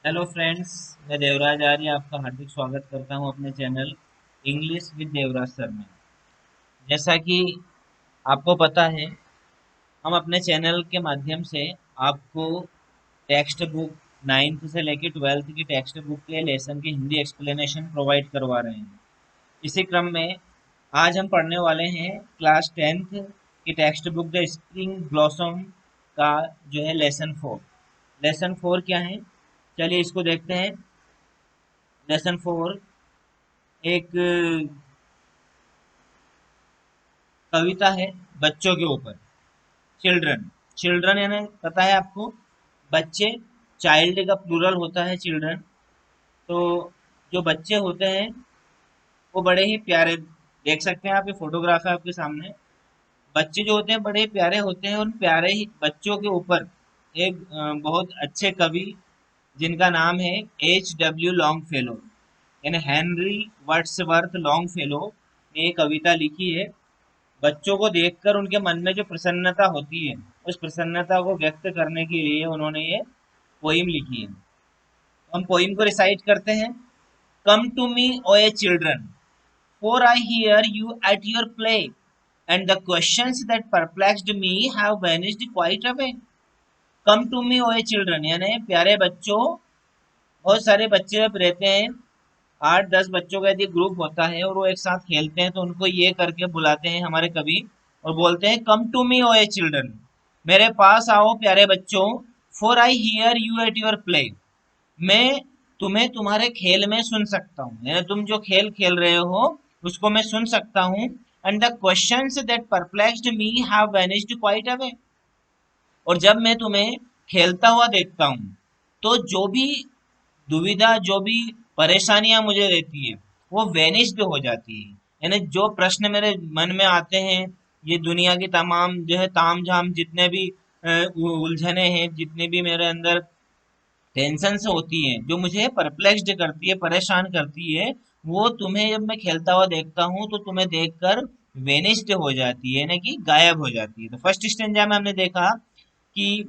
Hello friends. मैं देवराज आर्य आपका हार्दिक स्वागत करता हूं अपने channel English with Devraj sir में। जैसा कि आपको पता है, हम अपने चैनल के माध्यम से आपको टेक्स्ट बुक 9th से लेकर 12th की टेक्स्ट बुक के लेसन की हिंदी एक्सप्लेनेशन प्रोवाइड करवा रहे हैं। इसी क्रम में आज हम पढ़ने वाले हैं क्लास 10th की text book the spring blossom का जो है लेसन 4। लेसन 4 क्या है, चलिए इसको देखते हैं। लेसन 4 एक कविता है बच्चों के ऊपर। चिल्ड्रन, चिल्ड्रन यानी पता है आपको, बच्चे। चाइल्ड का प्लूरल होता है चिल्ड्रन। तो जो बच्चे होते हैं वो बड़े ही प्यारे, देख सकते हैं आप, ये फोटोग्राफ है आपके सामने। बच्चे जो होते हैं बड़े ही प्यारे होते हैं। उन प्यारे ही बच्चों के ऊपर एक बहुत अच्छे कवि जिनका नाम है H.W. लॉन्ग फेलो, यानी हेनरी वर्ड्सवर्थ लॉन्ग फेलो ने ये कविता लिखी है। बच्चों को देखकर उनके मन में जो प्रसन्नता होती है, उस प्रसन्नता को व्यक्त करने के लिए उन्होंने ये पोइम लिखी है। तो हम पोइम को रिसाइट करते हैं। Come to me O ye children, for I hear you at your play, and the questions that perplexed me have vanished quite away. Come to me, O children, यानी प्यारे बच्चों। बहुत सारे बच्चे अब रहते हैं, 8-10 बच्चों का यदि ग्रुप होता है और वो एक साथ खेलते हैं तो उनको ये करके बुलाते हैं हमारे कवि, और बोलते हैं come to me O ye children, मेरे पास आओ प्यारे बच्चों। For I hear you at your play, मैं तुम्हें तुम्हारे खेल में सुन सकता हूँ, यानी तुम जो खेल खेल रहे हो उसको मैं सुन सकता हूँ। And the questions that perplexed me have vanished quite away, और जब मैं तुम्हें खेलता हुआ देखता हूँ तो जो भी दुविधा, जो भी परेशानियां मुझे रहती है, वो वेनिश्ड हो जाती है। यानी जो प्रश्न मेरे मन में आते हैं, ये दुनिया की तमाम जो है ताम झाम, जितने भी उलझने हैं, जितने भी मेरे अंदर टेंशन होती है, जो मुझे परप्लेक्स्ड करती है, परेशान करती है, वो तुम्हें जब मैं खेलता हुआ देखता हूँ तो तुम्हें देखकर वेनिस्ड हो जाती है, यानी कि गायब हो जाती है। तो फर्स्ट स्टेंजा में हमने देखा कि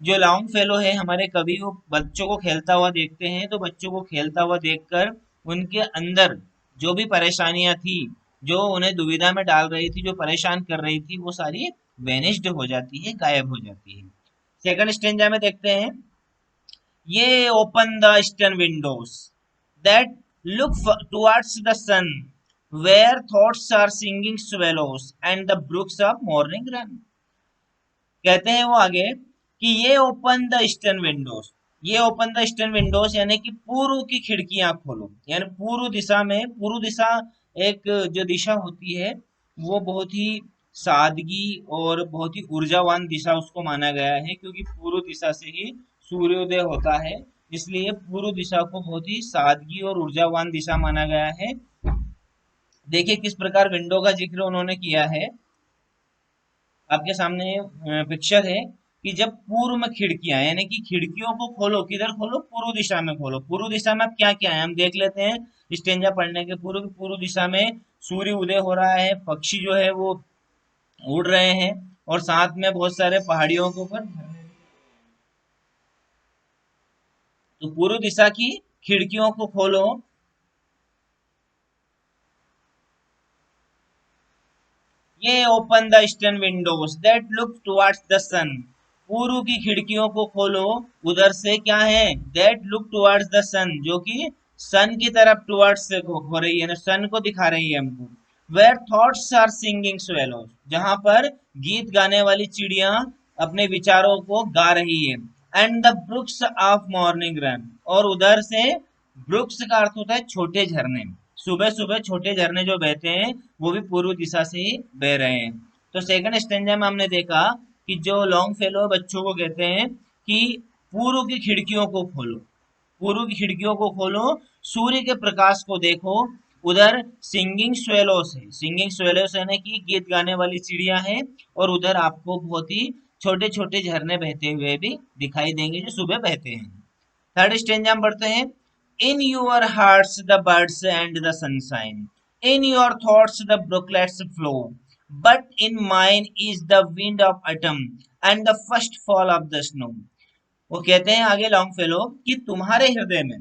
जो लॉन्ग फेलो है हमारे कवि, वो बच्चों को खेलता हुआ देखते हैं, तो बच्चों को खेलता हुआ देखकर उनके अंदर जो भी परेशानियां थी, जो उन्हें दुविधा में डाल रही थी, जो परेशान कर रही थी, वो सारी वेनिस्ड हो जाती है, गायब हो जाती है। सेकंड स्टेंजा में देखते हैं, ये open the eastern windows that look towards the sun, where thoughts are singing swallows and the brooks of morning run. कहते हैं वो आगे कि ये ओपन द ईस्टर्न विंडोज, ये ओपन द ईस्टर्न विंडोज यानी कि पूर्व की खिड़कियां खोलो। यानी पूर्व दिशा में, पूर्व दिशा एक जो दिशा होती है वो बहुत ही सादगी और बहुत ही ऊर्जावान दिशा उसको माना गया है, क्योंकि पूर्व दिशा से ही सूर्योदय होता है। इसलिए पूर्व दिशा को बहुत ही सादगी और ऊर्जावान दिशा माना गया है। देखिए किस प्रकार विंडो का जिक्र उन्होंने किया है। आपके सामने पिक्चर है कि जब पूर्व में खिड़कियां, यानी कि खिड़कियों को खोलो, किधर खोलो, पूर्व दिशा में खोलो। पूर्व दिशा में अब क्या क्या है हम देख लेते हैं। स्टेंजा पढ़ने के पूर्व, पूर्व दिशा में सूर्य उदय हो रहा है, पक्षी जो है वो उड़ रहे हैं, और साथ में बहुत सारे पहाड़ियों के ऊपर। तो पूर्व दिशा की खिड़कियों को खोलो, ये open the eastern windows that look towards the sun, पूर्व की खिड़कियों को खोलो, उधर से क्या है, that look towards the sun, जो कि सन की तरफ टुवर्ड्स से हो रही है ना, सन को दिखा रही है हमको। Where thoughts are singing swallows, जहां पर गीत गाने वाली चिड़िया अपने विचारों को गा रही है। And the brooks of morning run, और उधर से ब्रुक्स का अर्थ होता है छोटे झरने, सुबह सुबह छोटे झरने जो बहते हैं वो भी पूर्व दिशा से ही बह रहे हैं। तो सेकंड स्टेंजा में हमने देखा कि जो लॉन्ग फेलो बच्चों को कहते हैं कि पूर्व की खिड़कियों को खोलो, पूर्व की खिड़कियों को खोलो, सूर्य के प्रकाश को देखो। उधर सिंगिंग स्वेलोस है, सिंगिंग स्वेलोस यानी कि गीत गाने वाली चिड़िया है, और उधर आपको बहुत ही छोटे छोटे झरने बहते हुए भी दिखाई देंगे जो सुबह बहते हैं। थर्ड स्टेंजा में बढ़ते हैं। In your hearts the birds and the sunshine, in your thoughts the brooklets flow, but in mine is the wind of autumn and the first fall of the snow. वो कहते हैं आगे long fellow कि तुम्हारे हृदय में,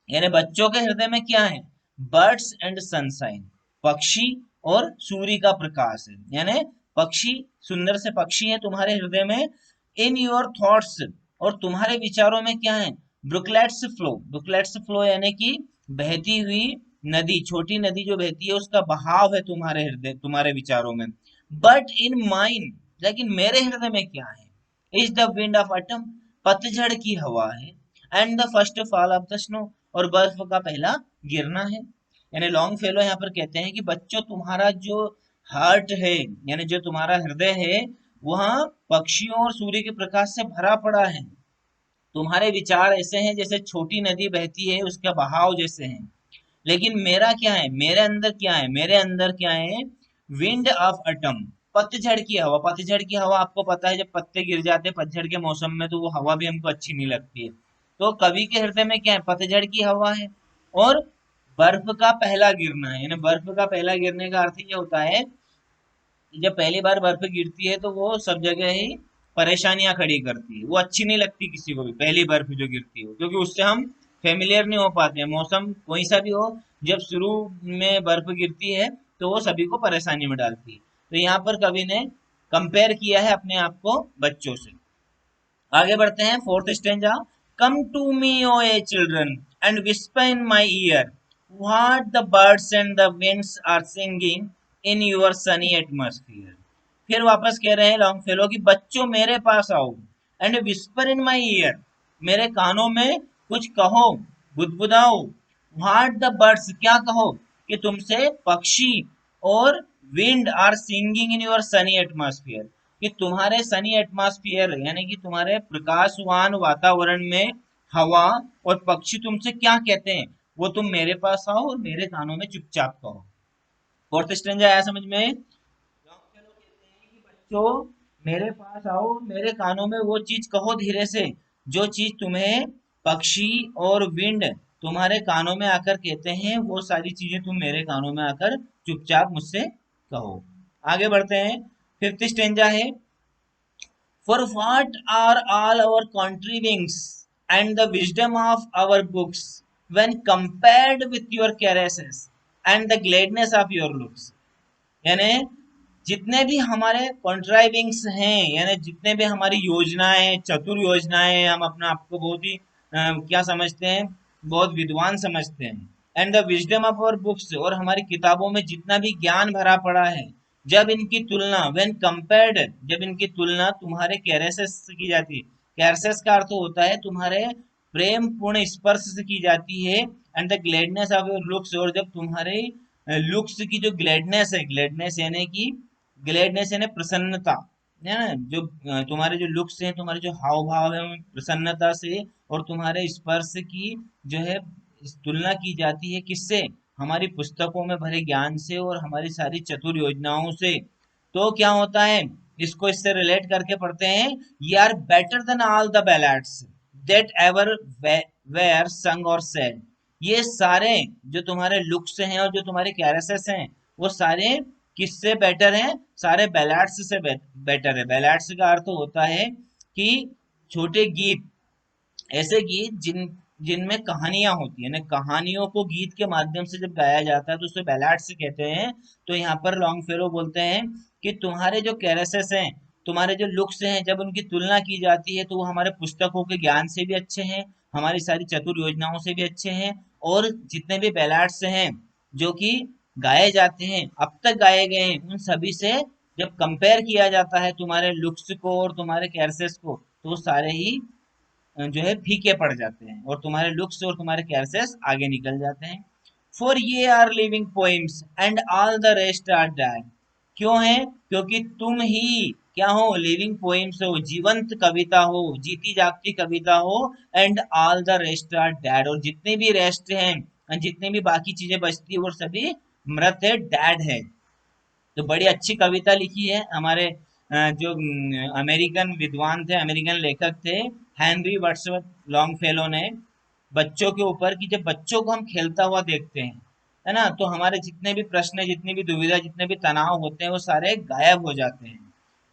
यानी बच्चों के हृदय में क्या है, बर्ड्स एंड सनशाइन, पक्षी और सूर्य का प्रकाश है, यानी पक्षी, सुंदर से पक्षी है तुम्हारे हृदय में। इन योर थॉट्स, और तुम्हारे विचारों में क्या है, ब्रुकलेट्स फ्लो, ब्रुकलेट्स फ्लो यानी कि बहती हुई नदी, छोटी नदी जो बहती है उसका बहाव है तुम्हारे हृदय, तुम्हारे विचारों में। बट इन माइंड, लेकिन मेरे हृदय में क्या है, is the wind of autumn, पतझड़ की हवा है, and the first fall of the snow, और बर्फ का पहला गिरना है। यानी लॉन्ग फेलो यहाँ पर कहते हैं कि बच्चों तुम्हारा जो हार्ट है, यानी जो तुम्हारा हृदय है, वहाँ पक्षियों और सूर्य के प्रकाश से भरा पड़ा है। तुम्हारे विचार ऐसे हैं जैसे छोटी नदी बहती है उसका बहाव जैसे हैं। लेकिन मेरा क्या है, मेरे अंदर क्या है, मेरे अंदर क्या है, विंड ऑफ अटम, पतझड़ की हवा। पतझड़ की हवा आपको पता है, जब पत्ते गिर जाते हैं पतझड़ के मौसम में तो वो हवा भी हमको अच्छी नहीं लगती है। तो कवि के हृदय में क्या है, पतझड़ की हवा है, और बर्फ का पहला गिरना है। यानी बर्फ का पहला गिरने का अर्थ ये होता है कि जब पहली बार बर्फ गिरती है तो वो सब जगह ही परेशानियां खड़ी करती है, वो अच्छी नहीं लगती किसी को भी, पहली बर्फ जो गिरती है, क्योंकि उससे हम फेमिलियर नहीं हो पाते हैं। मौसम कोई सा भी हो, जब शुरू में बर्फ गिरती है तो वो सभी को परेशानी में डालती है। तो यहाँ पर कवि ने कंपेयर किया है अपने आप को बच्चों से। आगे बढ़ते हैं, fourth stanza. Come to me O ye children and whisper in my ear what the birds and the winds are singing in your sunny atmosphere. फिर वापस कह रहे हैं लॉन्ग फेलो कि बच्चों मेरे पास आओ, and whisper in my year, मेरे कानों में कुछ कहो, बुदबुदाओ। व्हाट द बर्ड्स, क्या कहो, कि तुमसे पक्षी और wind are singing in your sunny atmosphere, कि तुम्हारे सनी एटमॉस्फेयर यानी कि तुम्हारे प्रकाशवान वातावरण में हवा और पक्षी तुमसे क्या कहते हैं, वो तुम मेरे पास आओ और मेरे कानों में चुपचाप कहो। फोर्थ स्ट्रेंजर आया समझ में। बच्चों मेरे पास आओ, मेरे कानों में वो चीज कहो धीरे से, जो चीज तुम्हें पक्षी और विंड तुम्हारे कानों में आकर कहते हैं, वो सारी चीजें तुम मेरे कानों में आकर चुपचाप मुझसे कहो। आगे बढ़ते हैं, फिफ्थ स्टेंजा है। For what are all our contrivings and the wisdom of our books when compared with your caresses and the gladness of your looks? यानी जितने भी हमारे कॉन्ट्राइविंग्स हैं, यानी जितने भी हमारी योजनाएं, चतुर योजनाएं, हम अपने आप को बहुत ही क्या समझते हैं, बहुत विद्वान समझते हैं। And the wisdom of our books, और हमारी किताबों में जितना भी ज्ञान भरा पड़ा है, जब इनकी तुलना, व्हेन कंपेयर्ड, जब इनकी तुलना तुम्हारे कैरेसेस से की जाती है। कैरेसेस का अर्थ होता है तुम्हारे प्रेम पूर्ण स्पर्श से की जाती है। And the gladness of your looks, और जब तुम्हारे लुक्स की जो ग्लैडनेस है, ग्लैडनेस यानी कि, ग्लैडनेस यानी प्रसन्नता, है ना, जो तुम्हारे जो लुक्स हैं, तुम्हारे जो हाव भाव है, उन प्रसन्नता से और तुम्हारे स्पर्श की जो है तुलना की जाती है, किससे, हमारी पुस्तकों में भरे ज्ञान से और हमारी सारी चतुर योजनाओं से। तो क्या होता है, इसको इससे रिलेट करके पढ़ते हैं, ये are better than all the ballads that ever were sung or said. ये सारे जो तुम्हारे लुक्स हैं और जो तुम्हारे कैरेक्टर्स हैं, वो सारे किससे बेटर हैं, सारे बैलाड्स से बेटर है। बैलाड्स का अर्थ होता है कि छोटे गीत, ऐसे गीत जिनमें कहानियां होती है ना, कहानियों को गीत के माध्यम से जब गाया जाता है तो उसे बैलाड्स कहते हैं। तो यहाँ पर लॉन्ग फेलो बोलते हैं कि तुम्हारे जो कैरेक्टर्स हैं, तुम्हारे जो लुक्स हैं, जब उनकी तुलना की जाती है तो वो हमारे पुस्तकों के ज्ञान से भी अच्छे हैं, हमारी सारी चतुर योजनाओं से भी अच्छे हैं। और जितने भी बैलाड्स हैं जो कि गाए जाते हैं, अब तक गाए गए हैं, उन सभी से जब कंपेयर किया जाता है तुम्हारे लुक्स को और तुम्हारे कैरेक्टर्स को, तो वो सारे ही जो है फीके पड़ जाते हैं और तुम्हारे लुक्स और तुम्हारे कैरेक्टर्स आगे निकल जाते हैं। For ye are living poems and all the rest are dead. क्यों है, क्योंकि तुम ही क्या हो, लिविंग पोइम्स हो, जीवंत कविता हो, जीती जागती कविता हो। And all the rest are dead, और जितने भी रेस्ट हैं, जितने भी बाकी चीजें बचती है वो सभी मृत है, डेड है। तो बड़ी अच्छी कविता लिखी है हमारे जो अमेरिकन विद्वान थे, अमेरिकन लेखक थे, हेनरी वर्ड्सवर्थ लॉन्गफेलो ने, बच्चों के ऊपर, कि जब बच्चों को हम खेलता हुआ देखते हैं, है ना, तो हमारे जितने भी प्रश्न, जितनी भी दुविधा, जितने भी तनाव होते हैं, वो सारे गायब हो जाते हैं।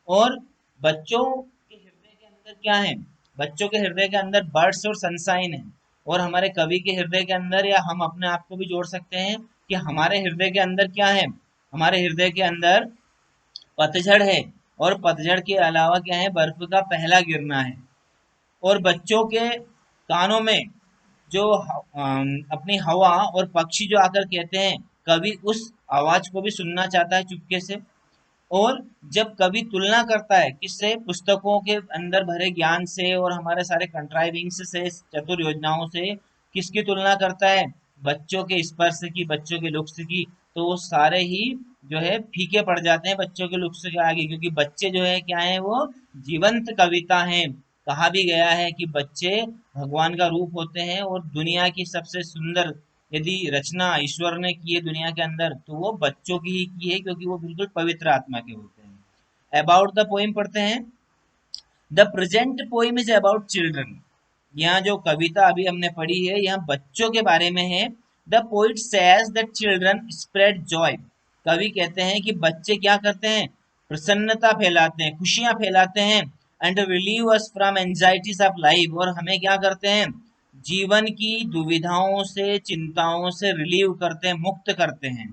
और बच्चों के हृदय के अंदर क्या है, बच्चों के हृदय के अंदर बर्ड्स और सनशाइन है, और हमारे कवि के हृदय के अंदर, या हम अपने आप को भी जोड़ सकते हैं कि हमारे हृदय के अंदर क्या है, हमारे हृदय के अंदर पतझड़ है, और पतझड़ के अलावा क्या है, बर्फ का पहला गिरना है। और बच्चों के कानों में जो अपनी हवा और पक्षी जो आकर कहते हैं, कवि उस आवाज को भी सुनना चाहता है चुपके से। और जब कवि तुलना करता है किससे, पुस्तकों के अंदर भरे ज्ञान से और हमारे सारे कंट्राइविंग्स से, चतुर योजनाओं से, किसकी तुलना करता है, बच्चों के स्पर्श की, बच्चों के लुक्स की, तो वो सारे ही जो है फीके पड़ जाते हैं बच्चों के लुक्स के आगे, क्योंकि बच्चे जो है क्या है, वो जीवंत कविता हैं। कहा भी गया है कि बच्चे भगवान का रूप होते हैं, और दुनिया की सबसे सुंदर यदि रचना ईश्वर ने की है दुनिया के अंदर, तो वो बच्चों की ही की है, क्योंकि वो बिल्कुल पवित्र आत्मा के होते हैं। अबाउट द पोइम पढ़ते हैं। The present poem is about children. यहाँ जो कविता अभी हमने पढ़ी है, यहाँ बच्चों के बारे में है। The poet says that children spread Joy. कवि कहते हैं कि बच्चे क्या करते हैं, प्रसन्नता फैलाते हैं, खुशियां फैलाते हैं। And relieve us from anxieties of life, और हमें क्या करते हैं, जीवन की दुविधाओं से, चिंताओं से रिलीव करते हैं, मुक्त करते हैं।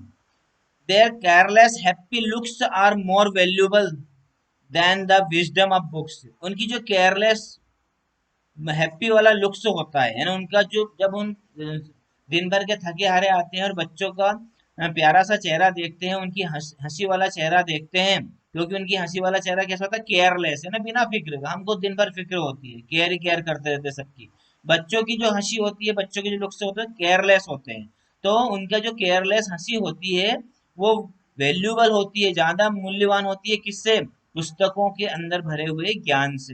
Their careless happy looks are more valuable than the wisdom of books. उनकी जो केयरलेस हैप्पी वाला लुक्स होता है ना, उनका जो, जब उन दिन भर के थके हारे आते हैं और बच्चों का प्यारा सा चेहरा देखते हैं, उनकी हंसी वाला चेहरा देखते हैं, क्योंकि उनकी हंसी वाला चेहरा कैसा होता है, केयरलेस है ना, बिना फिक्र का। हमको दिन भर फिक्र होती है, केयर ही केयर करते रहते हैं सबकी। बच्चों की जो हंसी होती है, बच्चों के जो लुक्स होते हैं, केयरलेस होते हैं। तो उनका जो केयरलेस हंसी होती है, वो वैल्यूबल होती है, ज्यादा मूल्यवान होती है, किससे, पुस्तकों के अंदर भरे हुए ज्ञान से।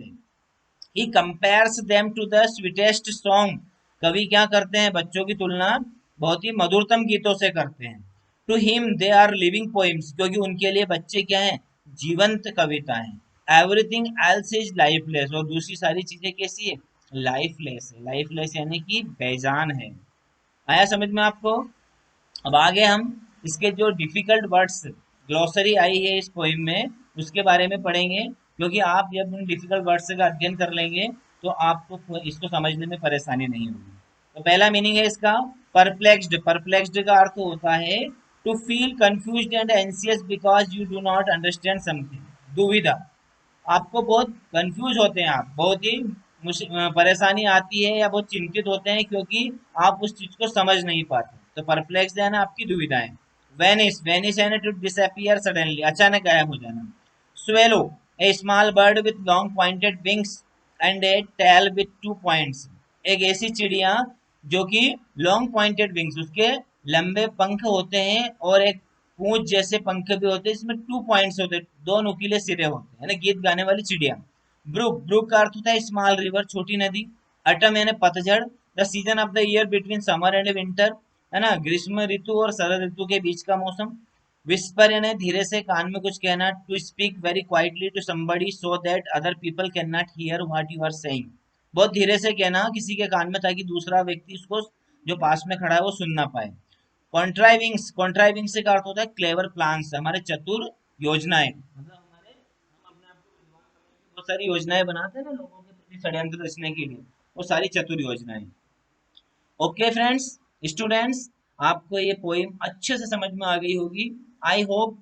He compares them to the sweetest song. कवि क्या करते हैं, बच्चों की तुलना बहुत ही मधुरतम गीतों से करते हैं। To him they are living poems, क्योंकि उनके लिए बच्चे क्या हैं, जीवंत कविता है। एवरीथिंग एल्स इज लाइफलेस, और दूसरी सारी चीजें कैसी है, लाइफलेस है। लाइफलेस यानी कि बेजान है। आया समझ में आपको? अब आगे हम इसके जो डिफिकल्ट वर्ड्स, ग्लोसरी आई है इस पोइम में, उसके बारे में पढ़ेंगे, क्योंकि आप जब इन डिफिकल्ट वर्ड्स का अध्ययन कर लेंगे, तो आपको इसको समझने में परेशानी नहीं होगी। तो पहला मीनिंग है इसका, परप्लेक्स्ड। परप्लेक्स्ड का अर्थ होता है to feel confused and anxious because you do not understand something. दुविधा, आपको बहुत कंफ्यूज होते हैं, आप बहुत ही परेशानी आती है, या बहुत चिंतित होते हैं, क्योंकि आप उस चीज को समझ नहीं पाते। तो परप्लेक्स है ना, आपकी दुविधाएं। वेनिस, वेनिस है ना, टू डिसअपियर सडनली, अचानक गायब हो जाना। Swallow, a small bird with long pointed wings and a tail with 2 points. एक ऐसी चिड़िया जो कि लॉन्ग पॉइंटेड विंग्स, उसके लंबे पंख होते हैं, और एक पूंछ जैसे पंख भी होते हैं, इसमें 2 पॉइंट्स होते हैं, 2 नुकीले सिरे होते हैं ना, गीत गाने वाली चिड़िया। ब्रुक, ब्रुक का अर्थ होता है स्मॉल रिवर, छोटी नदी। अटम यानी पतझड़, the season of the year between summer and winter, है ना, ग्रीष्म ऋतु और शरद ऋतु के बीच का मौसम। विस्पर यानी धीरे से कान में कुछ कहना, to speak very quietly to somebody so that other people can not hear what you are saying. बहुत धीरे से कहना किसी के कान में, ताकि दूसरा व्यक्ति उसको, जो पास में खड़ा है, वो सुन ना पाए। कॉन्ट्राइविंग्स, कॉन्ट्राइविंग्स से का अर्थ होता है क्लेवर प्लान्स, हमारे चतुर योजनाएं, मतलब हमारे, हम अपने आप को विद्वान बनने की बहुत सारी योजनाएं बनाते हैं ना, लोगों के प्रति षड्यंत्र रचने के लिए, वो सारी चतुर योजनाएं। ओके फ्रेंड्स, स्टूडेंट्स, आपको ये पोइम अच्छे से समझ में आ गई होगी, आई होप।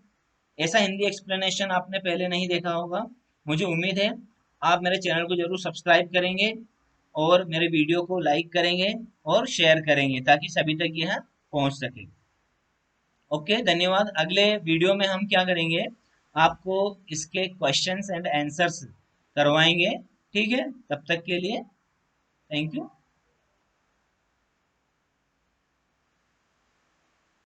ऐसा हिंदी एक्सप्लेनेशन आपने पहले नहीं देखा होगा, मुझे उम्मीद है। आप मेरे चैनल को जरूर सब्सक्राइब करेंगे, और मेरे वीडियो को लाइक करेंगे और शेयर करेंगे, ताकि सभी तक यह पहुंच सके। ओके, धन्यवाद। अगले वीडियो में हम क्या करेंगे, आपको इसके क्वेश्चंस एंड आंसर्स करवाएंगे। ठीक है, तब तक के लिए थैंक यू।